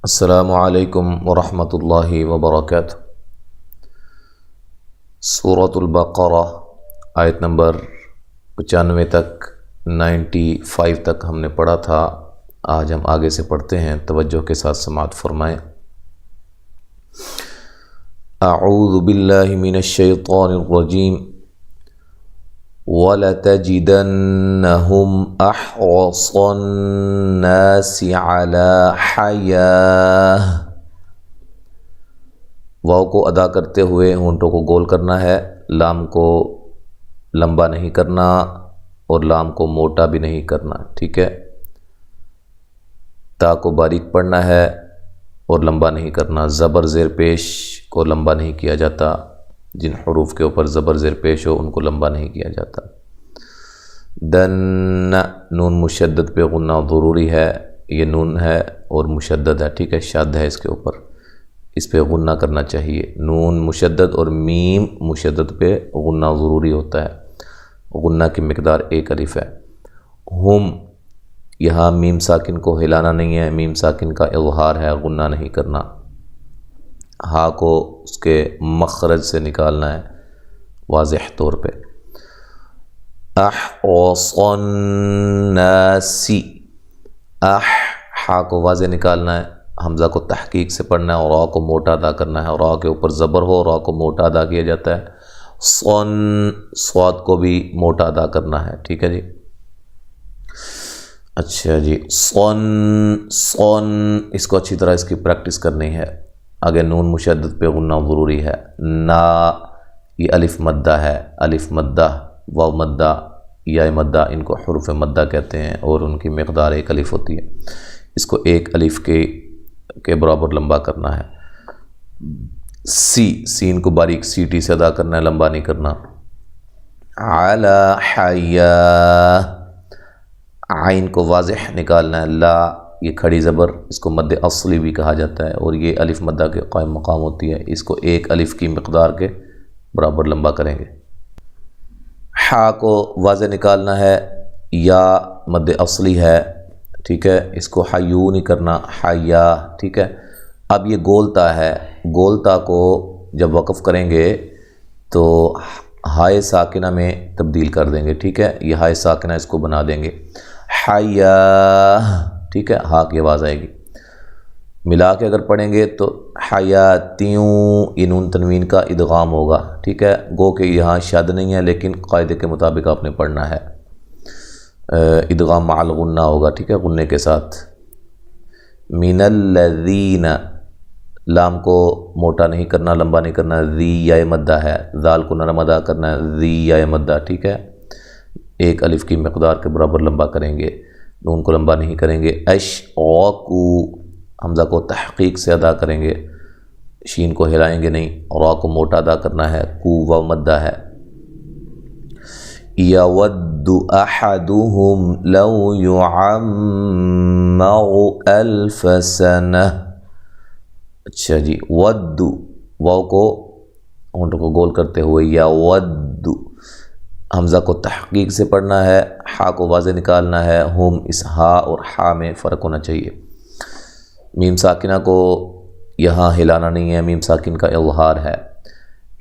السلام علیکم ورحمۃ اللہ وبرکاتہ۔ سورۃ البقرہ آیت نمبر 95 تک 95 تک ہم نے پڑھا تھا۔ آج ہم آگے سے پڑھتے ہیں، توجہ کے ساتھ سماعت فرمائیں۔ اعوذ باللہ من الشیطان الرجیم۔ وَلَتَجِدَنَّهُمْ أَحْرَصَ النَّاسِ عَلَى حَيَاةٍ۔ واو کو ادا کرتے ہوئے ہونٹوں کو گول کرنا ہے، لام کو لمبا نہیں کرنا اور لام کو موٹا بھی نہیں کرنا، ٹھیک ہے۔ تا کو باریک پڑھنا ہے اور لمبا نہیں کرنا۔ زبر زیر پیش کو لمبا نہیں کیا جاتا، جن حروف کے اوپر زبر زیر پیش ہو ان کو لمبا نہیں کیا جاتا۔ دن، نون مشدد پہ غنہ ضروری ہے، یہ نون ہے اور مشدد ہے، ٹھیک ہے، شد ہے اس کے اوپر، اس پہ غنہ کرنا چاہیے۔ نون مشدد اور میم مشدد پہ غنہ ضروری ہوتا ہے، غنہ کی مقدار 1 الف ہے۔ ہم، یہاں میم ساکن کو ہلانا نہیں ہے، میم ساکن کا اظہار ہے، غنہ نہیں کرنا۔ ہا کو اس کے مخرج سے نکالنا ہے واضح طور پہ۔ احرص الناس، ہا کو واضح نکالنا ہے، حمزہ کو تحقیق سے پڑھنا ہے اور را کو موٹا ادا کرنا ہے۔ را کے اوپر زبر ہو، را کو موٹا ادا کیا جاتا ہے۔ صاد کو بھی موٹا ادا کرنا ہے، ٹھیک ہے جی۔ اچھا جی، اس کو اچھی طرح اس کی پریکٹس کرنی ہے۔ آگے نون مشدد پہ غنہ ضروری ہے۔ نا، یہ الف مدہ ہے، الف مدہ، واو مدہ، یا مدہ، ان کو حروف مدہ کہتے ہیں اور ان کی مقدار 1 الف ہوتی ہے۔ اس کو 1 الف کے برابر لمبا کرنا ہے۔ سین کو باریک سیٹی سے ادا کرنا ہے، لمبا نہیں کرنا۔ علی حیا، عین کو واضح نکالنا ہے۔ لا، یہ کھڑی زبر، اس کو مد اصلی بھی کہا جاتا ہے اور یہ الف مدہ کے قائم مقام ہوتی ہے، اس کو 1 الف کی مقدار کے برابر لمبا کریں گے۔ ہا کو واضح نکالنا ہے، یا مد اصلی ہے، ٹھیک ہے، اس کو حیو نہیں کرنا، حیا، ٹھیک ہے۔ اب یہ گولتا ہے، گولتا کو جب وقف کریں گے تو ہائے ساکنہ میں تبدیل کر دیں گے، ٹھیک ہے، یہ ہائے ساکنہ اس کو بنا دیں گے، حیا، ٹھیک ہے، ہا کی آواز آئے گی۔ ملا کے اگر پڑھیں گے تو حیاتیوں، یہ نون تنوین کا ادغام ہوگا، ٹھیک ہے۔ گو کہ یہاں شد نہیں ہے لیکن قاعدے کے مطابق آپ نے پڑھنا ہے، ادغام مع الغنہ ہوگا، ٹھیک ہے، غنے کے ساتھ۔ من الذین، لام کو موٹا نہیں کرنا، لمبا نہیں کرنا، ذی یا مدہ ہے، ذال کو نرم ادا کرنا ہے، ذی یا مدہ، ٹھیک ہے، 1 الف کی مقدار کے برابر لمبا کریں گے، نون کو لمبا نہیں کریں گے۔ اشرکو، حمزہ کو تحقیق سے ادا کریں گے، شین کو ہلائیں گے نہیں، را کو موٹا ادا کرنا ہے، کو واو مدہ ہے۔ یود احدہم لو یعمر الف سنہ۔ اچھا جی، ود، واو کو ہونٹوں کو گول کرتے ہوئے، یا ود، حمزہ کو تحقیق سے پڑھنا ہے، ہا کو واضح نکالنا ہے۔ ہم، اس ہا اور ہا میں فرق ہونا چاہیے۔ میم ساکنہ کو یہاں ہلانا نہیں ہے، میم ساکن کا اظہار ہے۔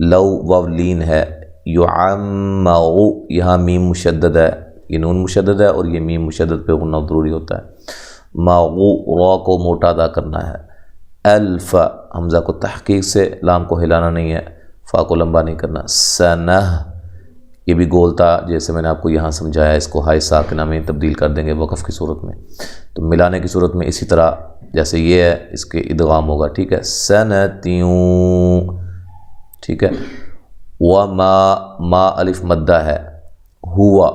لو، واو لین ہے۔ یعمر، یہاں میم مشدد ہے، یہ نون مشدد ہے اور یہ میم مشدد پہ غنہ ضروری ہوتا ہے۔ مغو، را کو موٹا ادا کرنا ہے۔ الف، حمزہ کو تحقیق سے، لام کو ہلانا نہیں ہے، فا کو لمبا نہیں کرنا۔ سنہ، یہ بھی گول تھا جیسے میں نے آپ کو یہاں سمجھایا، اس کو ہائے ساکنہ میں تبدیل کر دیں گے وقف کی صورت میں۔ تو ملانے کی صورت میں اسی طرح جیسے یہ ہے اس کے ادغام ہوگا، ٹھیک ہے۔ سنتیوں، ٹھیک ہے۔ وما، ما الف مدہ ہے۔ ہوا،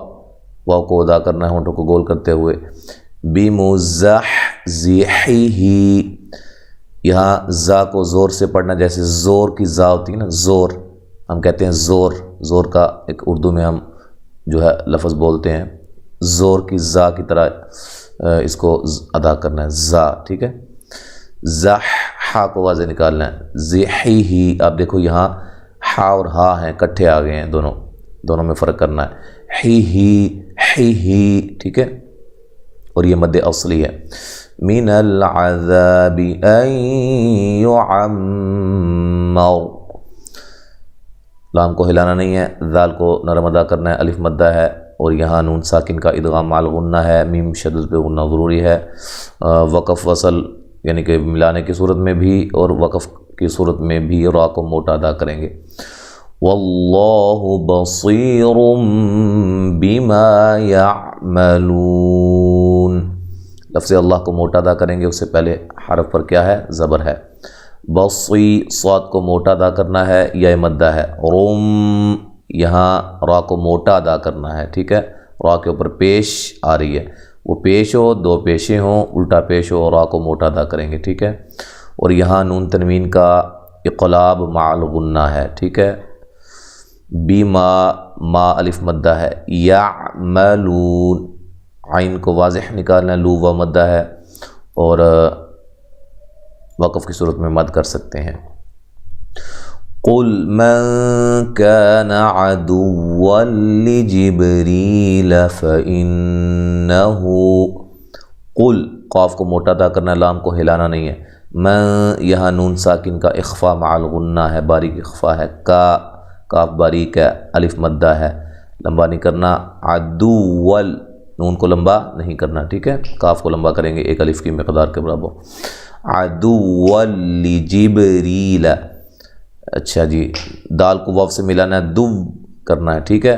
واو کو ادا کرنا ہے ہونٹوں کو گول کرتے ہوئے۔ بمزحزحہ، یہاں زا کو زور سے پڑھنا، جیسے زور کی زا ہوتی ہے نا، زور، ہم کہتے ہیں زور، زور کا ایک اردو میں ہم جو ہے لفظ بولتے ہیں، زور کی زا کی طرح اس کو ادا کرنا ہے، زا، ٹھیک ہے۔ زح، ہا کو واضح نکالنا ہے۔ زحیہ، آپ دیکھو یہاں ہا اور ہا ہیں، کٹھے آ گئے ہیں، دونوں میں فرق کرنا ہے۔ ہی، ٹھیک ہے۔ اور یہ مد اصلی ہے. من العذاب ان يعمر، لام کو ہلانا نہیں ہے، ذال کو نرم ادا کرنا ہے، الف مدہ ہے، اور یہاں نون ساکن کا ادغام مع الغنہ ہے، میم شدد پہ غنہ ضروری ہے. وقف وصل یعنی کہ ملانے کی صورت میں بھی اور وقف کی صورت میں بھی را کو موٹا ادا کریں گے. واللہ بصیر بما یعملون، لفظ اللہ کو موٹا ادا کریں گے، اس سے پہلے حرف پر کیا ہے؟ زبر ہے. بصی، صاد کو موٹا ادا کرنا ہے، یا مدہ ہے. رم، یہاں را کو موٹا ادا کرنا ہے، ٹھیک ہے، را کے اوپر پیش آ رہی ہے، وہ پیش ہو، دو پیشیں ہوں، الٹا پیش ہو، را کو موٹا ادا کریں گے، ٹھیک ہے. اور یہاں نون تنوین کا اقلاب مع الغنہ ہے، ٹھیک ہے. بیما، ما الف مدہ ہے. یعملون، عین کو واضح نکالنا، لو و مدہ ہے، اور وقف کی صورت میں مد کر سکتے ہیں. قل من كان عدوا لجبريل فإنه، قل قاف کو موٹا ادا کرنا، لام کو ہلانا نہیں ہے. من، یہاں نون ساکن کا اخفا مع الغنہ ہے، باریک اخفا ہے. کا، کاف باریک ہے، الف مدہ ہے، لمبا نہیں کرنا. عدول، نون کو لمبا نہیں کرنا، ٹھیک ہے، کاف کو لمبا کریں گے ایک الف کی مقدار کے برابر. عدول لجبریل، اچھا جی، دال کو واو سے ملانا ہے، دو کرنا ہے، ٹھیک ہے.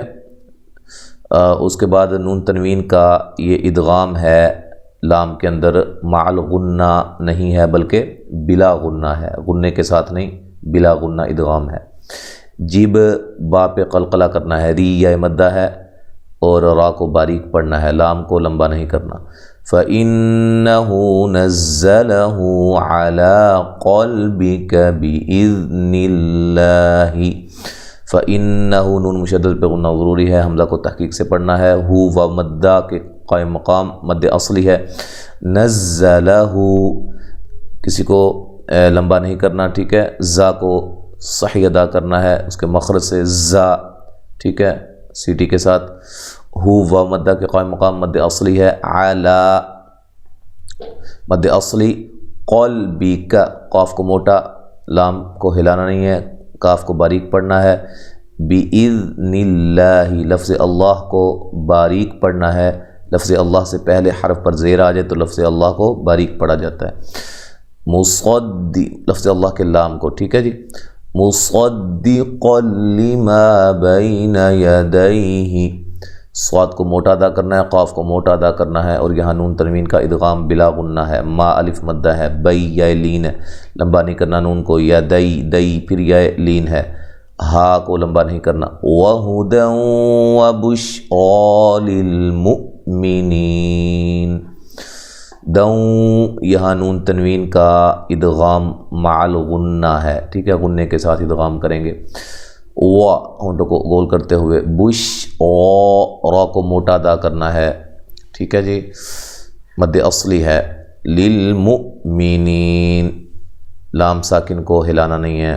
اس کے بعد نون تنوین کا یہ ادغام ہے لام کے اندر، مع الغنہ نہیں ہے بلکہ بلا غنہ ہے، غنے کے ساتھ نہیں، بلا غنہ ادغام ہے. جب، با پہ قلقلہ کرنا ہے، ری یا مدہ ہے، اور را کو باریک پڑھنا ہے، لام کو لمبا نہیں کرنا. فَإِنَّهُ نَزَّلَهُ عَلَىٰ قَلْبِكَ بِإِذْنِ اللَّهِ. فَإِنَّهُ، نون مشدد پہ غنہ ضروری ہے، حمزہ کو تحقیق سے پڑھنا ہے. ہو و مدہ کے قائم مقام مد اصلی ہے. نزلہ، کسی کو لمبا نہیں کرنا، ٹھیک ہے. زا کو صحیح ادا کرنا ہے، اس کے مخرج سے زا، ٹھیک ہے، سیٹی کے ساتھ. ہو و مدہ کے قائم مقام مد اصلی ہے. علی، مد اصلی. قلبک، قاف کو موٹا، لام کو ہلانا نہیں ہے، کاف کو باریک پڑھنا ہے. بِإِذْنِ اللَّهِ، لفظ اللہ کو باریک پڑھنا ہے. لفظ اللہ سے پہلے حرف پر زیر آ جائے تو لفظ اللہ کو باریک پڑھا جاتا ہے. مصدق، لفظ اللہ کے لام کو، ٹھیک ہے جی. مصدقا لما بین یدیہ، صاد کو موٹا ادا کرنا ہے، قاف کو موٹا ادا کرنا ہے، اور یہاں نون تنوین کا ادغام بلا غنہ ہے. ما الف مدہ ہے، بی یا لین ہے، لمبا نہیں کرنا نون کو. یا دئی، دئی پھر یا لین ہے. ہا کو لمبا نہیں کرنا. وَهُدًى وَبُشْرَىٰ لِلْمُؤْمِنِينَ. دوں، یہاں نون تنوین کا ادغام مع الغنہ ہے، ٹھیک ہے، غنے کے ساتھ ادغام کریں گے. وا، ہونٹوں کو گول کرتے ہوئے. بش، را کو موٹا ادا کرنا ہے، ٹھیک ہے جی، مد اصلی ہے. للمؤمنین، لام ساکن کو ہلانا نہیں ہے.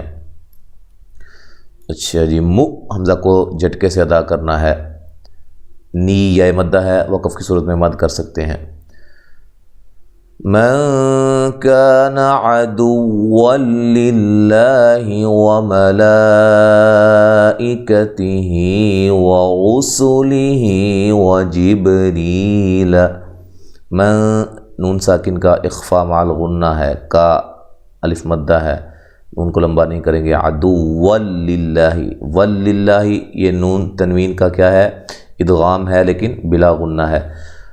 اچھا جی. حمزہ کو جھٹکے سے ادا کرنا ہے. نی یا مدہ ہے، وقف کی صورت میں مد کر سکتے ہیں. من كان عدوا لله وملائكته ورسله وجبريل. من، نون ساکن کا اخفا مع الغنہ ہے، کا الف مدہ ہے، نون کو لمبا نہیں کریں گے. عدوا للہ، وللہ، یہ نون تنوین کا کیا ہے؟ ادغام ہے لیکن بلا غنہ ہے.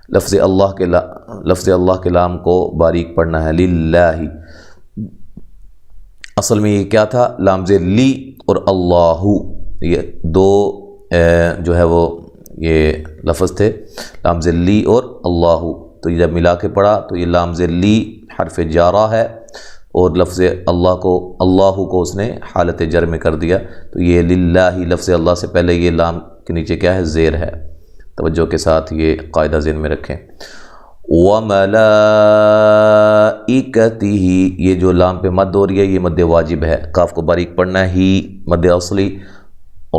لفظ اللہ کے لام کو باریک پڑھنا ہے. للہ، اصل میں یہ کیا تھا؟ لام زیر لی اور اللہ، یہ دو جو ہے وہ یہ لفظ تھے، لام زیر لی اور اللہ. تو یہ جب ملا کے پڑھا تو یہ لام زیر لی حرف جارہ ہے، اور لفظ اللہ کو اس نے حالت جر میں کر دیا. تو یہ للہ، لفظ اللہ سے پہلے یہ لام کے نیچے کیا ہے؟ زیر ہے. توجہ کے ساتھ یہ قاعدہ ذہن میں رکھیں. وَمَلَائِكَتِهِ، یہ جو لام پہ مد ہو رہی ہے یہ مد واجب ہے، کاف کو باریک پڑھنا ہے. ہی مد اصلی،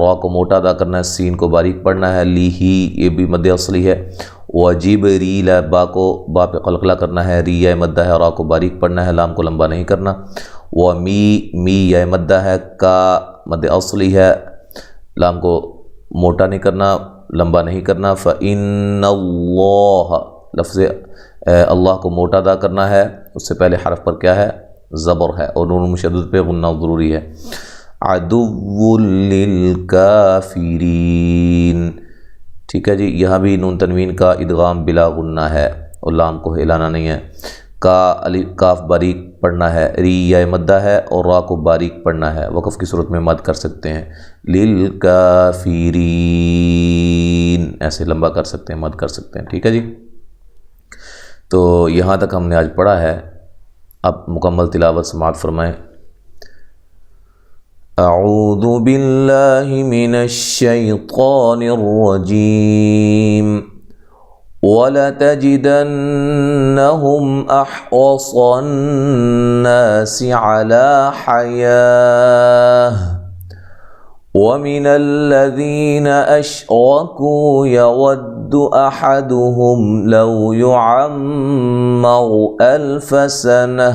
را کو موٹا ادا کرنا ہے، سین کو باریک پڑھنا ہے، لیہی یہ بھی مد اصلی ہے، وجبریل با کو با پہ قلقلہ کرنا ہے، ری یا مدہ ہے، را کو باریک پڑھنا ہے، لام کو لمبا نہیں کرنا، می یا مدہ ہے، کا مد اصلی ہے، لام کو موٹا نہیں کرنا، لمبا نہیں کرنا، فَإِنَّ اللَّهَ لفظ اللہ کو موٹا ادا کرنا ہے، اس سے پہلے حرف پر کیا ہے؟ زبر ہے، اور نون مشدد پہ غنہ ضروری ہے، عدو للکافرین، ٹھیک ہے جی۔ یہاں بھی نون تنوین کا ادغام بلا غنہ ہے اور لام کو ہلانا نہیں ہے، کاف باریک پڑھنا ہے، ری یا مدہ ہے اور را کو باریک پڑھنا ہے، وقف کی صورت میں مد کر سکتے ہیں، للکافرین ایسے لمبا کر سکتے ہیں، مد کر سکتے ہیں، ٹھیک ہے جی۔ تو یہاں تک ہم نے آج پڑھا ہے، اب مکمل تلاوت سماعت فرمائیں۔ اعوذ باللہ من الشیطان الرجیم وَلَتَجِدَنَّهُمْ أَحْرَصَ النَّاسِ عَلَى حَيَاةٍ وَمِنَ الَّذِينَ أَشْرَكُوا يَوَدُّ أَحَدُهُمْ لَوْ يُعَمَّرُ أَلْفَ سَنَةٍ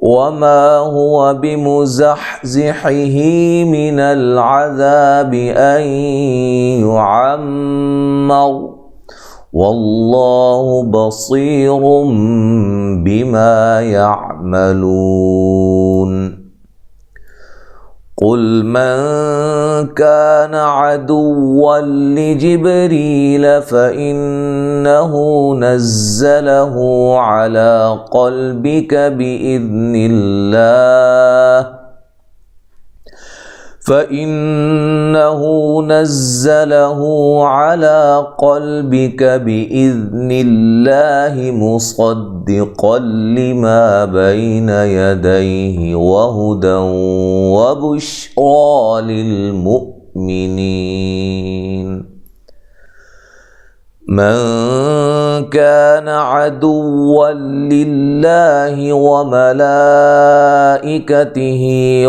وَمَا هُوَ بِمُزَحْزِحِهِ مِنَ الْعَذَابِ أَن يُعَمَّرَ وَاللَّهُ بَصِيرٌ بِمَا يَعْمَلُونَ قُلْ مَنْ كَانَ عَدُوًّا لِجِبْرِيلَ فَإِنَّهُ نَزَّلَهُ عَلَى قَلْبِكَ بِإِذْنِ اللَّهِ مُصَدِّقًا لِمَا بَيْنَ يَدَيْهِ وَهُدًى وَبُشْرَى لِلْمُؤْمِنِينَ من كان عدوا لله وملائكته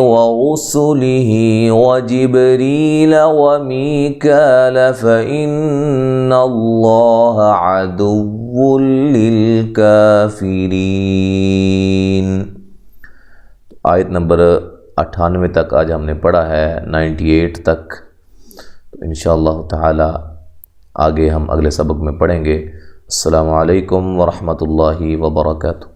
ورسله وجبريل وميكال فإن الله عدو للكافرين۔ آیت نمبر 98 تک آج ہم نے پڑھا ہے، 98 تک، انشاءاللہ تعالی آگے ہم اگلے سبق میں پڑھیں گے۔ السلام علیکم ورحمۃ اللہ وبرکاتہ۔